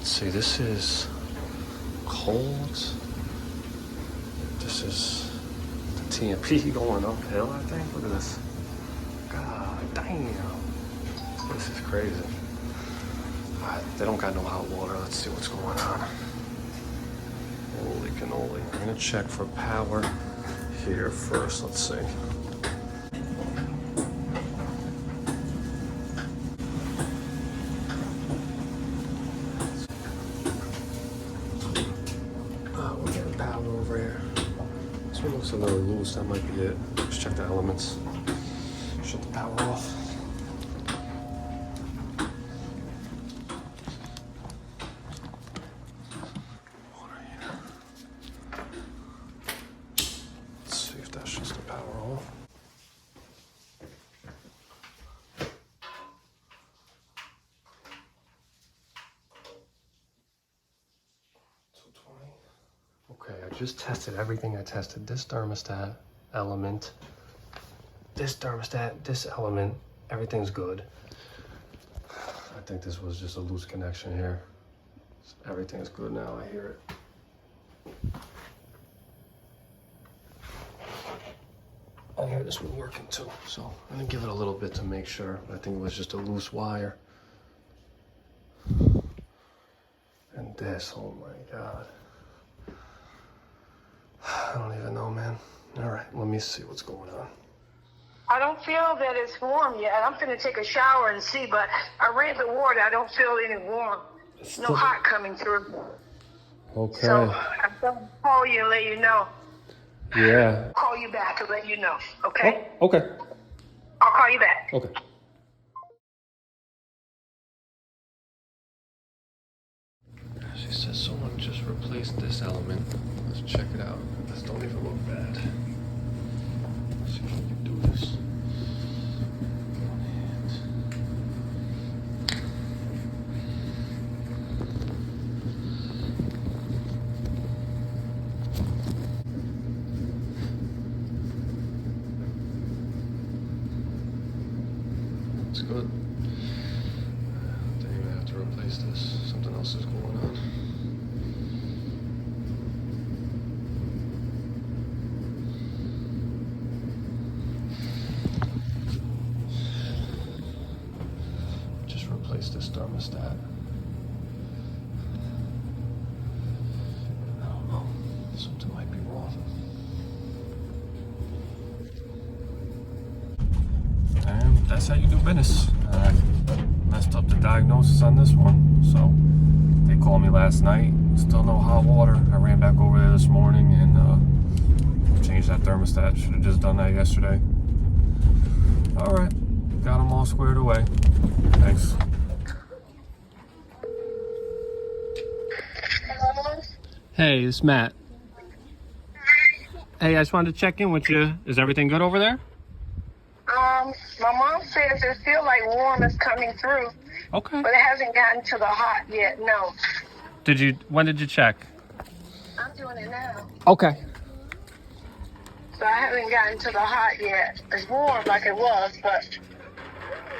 Let's see, this is cold. This is the TMP going uphill, I think. Look at this. God damn. This is crazy. Alright, they don't got no hot water. Let's see what's going on. Holy cannoli. I'm gonna check for power here first. Let's see. We're getting power over here. This one looks a little loose. That might be it. Let's check the elements. Shut the power off. Water here. Let's see if that shuts the power off. Okay, I just tested everything. I tested this thermostat element, this thermostat, this element. Everything's good. I think this was just a loose connection here. Everything's good now. I hear it. I hear this one working too. So I'm gonna give it a little bit to make sure. I think it was just a loose wire. And this, oh my God. I don't even know, man. All right, let me see what's going on. I don't feel that it's warm yet. I'm finna take a shower and see, but I ran the water. I don't feel any warm. No hot coming through. Okay. So I'm gonna call you and let you know. Yeah. Call you back and let you know, okay? Oh, okay. I'll call you back. Okay. She says someone just replaced this element. Let's check it out. This don't even look bad. Let's see if we can do this. It's good. Didn't even have to replace this. Something else is going on. Just replace this thermostat. I don't know. Something might be wrong. And that's how you do business. I messed up the diagnosis on this one, so they called me last night. Still no hot water. I ran back over there this morning and changed that thermostat. Should have just done that yesterday. All right, got them all squared away. Thanks. Hello? Hey, it's Matt. Hey, I just wanted to check in with you. Is everything good over there? My mom says it feels like warm is coming through, Okay. but it hasn't gotten to the hot yet, no. When did you check? I'm doing it now. Okay. So I haven't gotten to the hot yet. It's warm like it was, but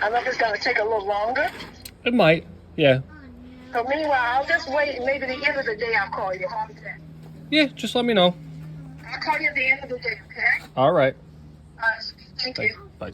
I know it's going to take a little longer. It might, yeah. So meanwhile, I'll just wait. Maybe the end of the day I'll call you. How's that? Yeah, just let me know. I'll call you at the end of the day, okay? All right. All right. Thank you. Bye.